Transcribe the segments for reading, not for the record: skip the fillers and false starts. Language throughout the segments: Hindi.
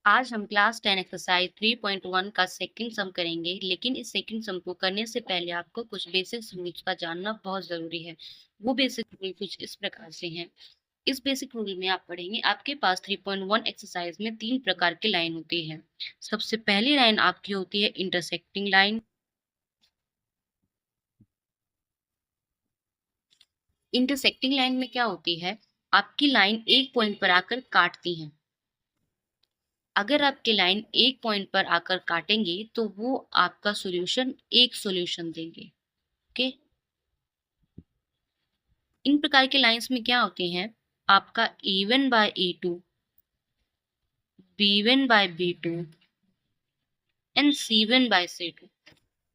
आज हम क्लास 10 एक्सरसाइज 3.1 का सेकंड सम करेंगे, लेकिन इस सेकंड सम को करने से पहले आपको कुछ बेसिक रूल्स का जानना बहुत जरूरी है। वो बेसिक रूल कुछ इस प्रकार से हैं। इस बेसिक रूल में आप पढ़ेंगे, आपके पास 3.1 एक्सरसाइज में 3 प्रकार की लाइन होती है। सबसे पहली लाइन आपकी होती है इंटरसेक्टिंग लाइन। इंटरसेक्टिंग लाइन में क्या होती है, आपकी लाइन एक पॉइंट पर आकर काटती है। अगर आपकी लाइन एक पॉइंट पर आकर काटेंगे तो वो आपका सॉल्यूशन एक सॉल्यूशन देंगे। ओके, इन प्रकार के लाइंस में क्या होती हैं, आपका A1 by A2, B1 by B2 and C1 by C2।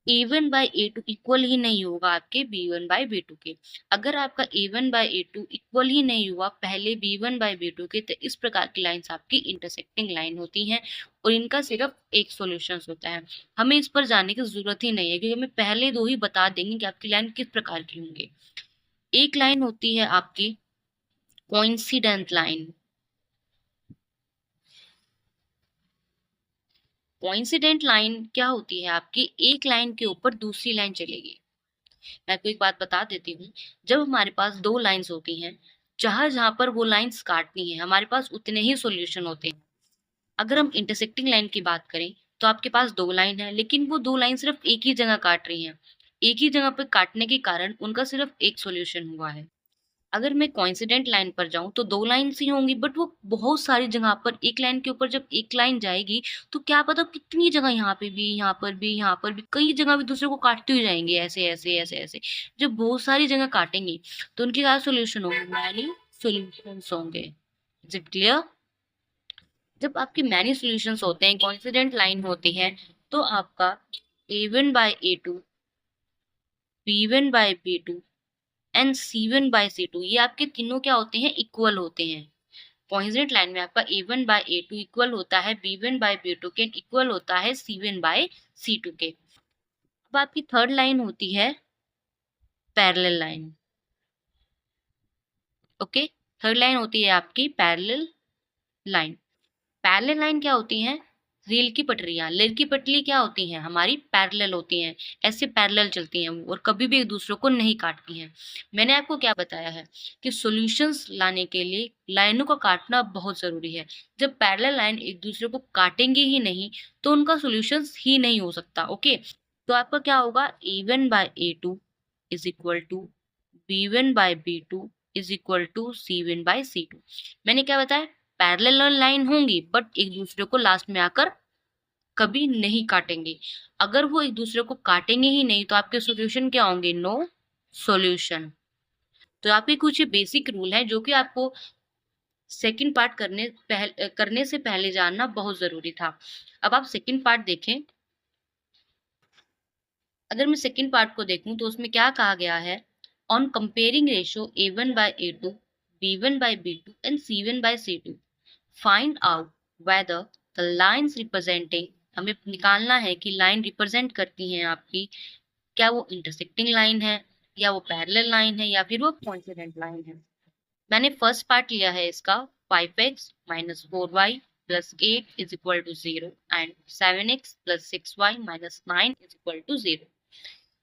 A1 by A2 equal ही नहीं होगा आपके B1 बाय B2 के। अगर आपका A1 बाय A2 इक्वल ही नहीं हुआ पहले B1 बाय B2 के, तो इस प्रकार की लाइंस आपकी इंटरसेक्टिंग लाइन होती हैं और इनका सिर्फ एक सॉल्यूशन होता है। हमें इस पर जाने की जरूरत ही नहीं है, क्योंकि हमें पहले दो ही बता देंगे कि आपकी लाइन किस प्रकार की होंगी। एक लाइन होती है आपकी कोइंसिडेंट लाइन। कोइंसिडेंट लाइन क्या होती है, आपकी एक लाइन के ऊपर दूसरी लाइन चलेगी। मैं आपको एक बात बता देती हूँ, जब हमारे पास दो लाइंस होती हैं, जहां जहां पर वो लाइंस काटनी है हमारे पास उतने ही सॉल्यूशन होते हैं। अगर हम इंटरसेक्टिंग लाइन की बात करें तो आपके पास दो लाइन है, लेकिन वो दो लाइन सिर्फ एक ही जगह काट रही हैं। एक ही जगह पर काटने के कारण उनका सिर्फ एक सॉल्यूशन हुआ है। अगर मैं कोइंसिडेंट लाइन पर जाऊं तो दो लाइन्स ही होंगी, बट वो बहुत सारी जगह पर, एक लाइन के ऊपर जब एक लाइन जाएगी तो क्या पता कितनी जगह, यहाँ पे भी, यहाँ पर भी, यहाँ पर भी, कई जगह भी दूसरे को काटते हुए जाएंगे, ऐसे ऐसे ऐसे ऐसे। जब बहुत सारी जगह काटेंगे तो उनके क्या सोल्यूशन होंगे, मैनी सोल्यूशंस होंगे। Is it clear? जब आपके मैनी सोल्यूशंस होते हैं, कोइंसिडेंट लाइन होती है, तो आपका A1 by A2, B1 by B2 and C1 by C2, ये आपके तीनों क्या होते हैं, इक्वल होते हैं। कोइंसिडेंट लाइन में आपका A1 बाय A2 इक्वल होता है B1 बाय B2 के, इक्वल होता है C1 बाय C2 के। अब आपकी थर्ड लाइन होती है parallel line. Okay, third line होती है आपकी पैरेलल लाइन। पैरेलल लाइन क्या होती है, रेल की पटरियां, रेल की पटरी क्या होती हैं, हमारी पैरेलल होती हैं, ऐसे पैरेलल चलती हैं और कभी भी एक दूसरे को नहीं काटती हैं। मैंने आपको क्या बताया है कि सॉल्यूशंस लाने के लिए लाइनों को काटना बहुत जरूरी है। जब पैरेलल लाइन एक दूसरे को काटेंगे ही नहीं तो उनका सॉल्यूशंस ही नहीं हो सकता। ओके, तो आपका क्या होगा, A1 by A2 is equal to B1 by B2 is equal to C1 by C2। मैंने क्या बताया, पैरेलल लाइन होंगी बट एक दूसरे को लास्ट में आकर कभी नहीं काटेंगे। अगर वो एक दूसरे को काटेंगे ही नहीं तो आपके सॉल्यूशन क्या होंगे, नो सॉल्यूशन। तो आपके कुछ बेसिक रूल है जो कि आपको सेकंड पार्ट करने से पहले जानना बहुत जरूरी था। अब आप सेकंड पार्ट देखें। अगर मैं सेकंड पार्ट को देखूं तो उसमें क्या कहा गया है, on comparing ratio A1 by A2, B1 by B2 and C1 by C2, find out whether the lines representing, हमें निकालना है कि लाइन रिप्रेजेंट करती हैं आपकी, क्या वो इंटरसेक्टिंग लाइन है, या वो पैरेलल लाइन है, या फिर वो कोइंसिडेंट लाइन है। मैंने फर्स्ट पार्ट लिया है इसका, 5x minus 4y plus 8 is equal to 0 and 7x plus 6y minus 9 is equal to 0।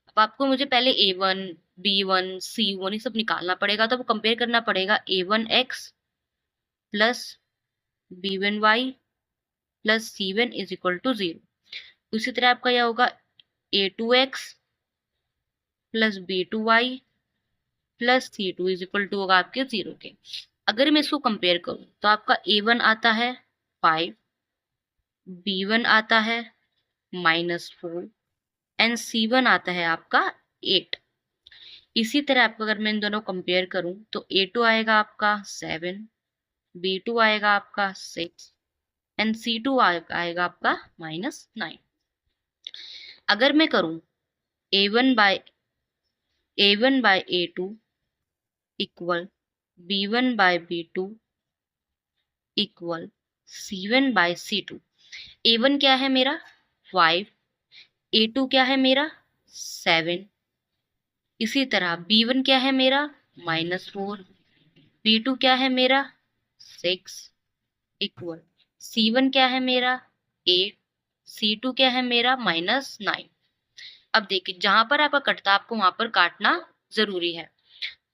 अब आपको मुझे पहले A1, B1, C1 ये सब निकालना पड़ेगा, तो वो कंपेयर करना पड़ेगा A1x plus B1y plus C1 is equal to 0। उसी तरह आपका यह होगा A2x plus B2y plus C2 is equal to होगा आपके 0 के। अगर मैं इसको कंपेयर करूं तो आपका A1 आता है 5, B1 आता है -4 एंड C1 आता है आपका 8। इसी तरह आपका अगर मैं इन दोनों कंपेयर करूं तो A2 आएगा आपका 7, B2 आएगा आपका 6 एंड C2 आएगा आपका -9। अगर मैं करूं A1 by A2 equal B1 by B2 equal C1 by C2। A1 क्या है मेरा 5, A2 क्या है मेरा 7, इसी तरह B1 क्या है मेरा -4, B2 क्या है मेरा 6 इक्वल C1 क्या है मेरा 8, C2 क्या है मेरा -9। अब देखिए जहां पर आपका कटता आपको वहां पर काटना जरूरी है।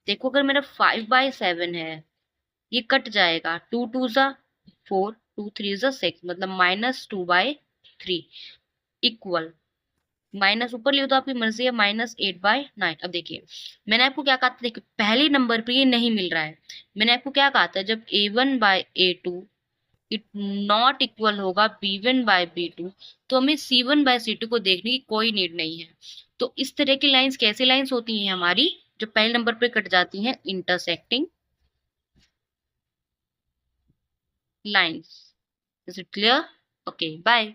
देखो अगर मेरा 5/7 है, ये कट जाएगा, 2 2 4, 2 3 6, मतलब -2/3 इक्वल, माइनस ऊपर लियो तो आपकी मर्जी है, -8/9। अब देखिए मैंने आपको क्या कहा था, देखिए पहले नंबर पे ये नहीं मिल रहा है। मैंने आपको क्या कहा था, जब A1/A2 इट नॉट इक्वल होगा B1/B2, तो हमें C1/C2 को देखने की कोई नीड नहीं है। तो इस तरह की लाइंस कैसी लाइंस होती हैं हमारी, जो पहले नंबर पे कट जाती हैं, intersecting lines. Is it clear? Okay bye.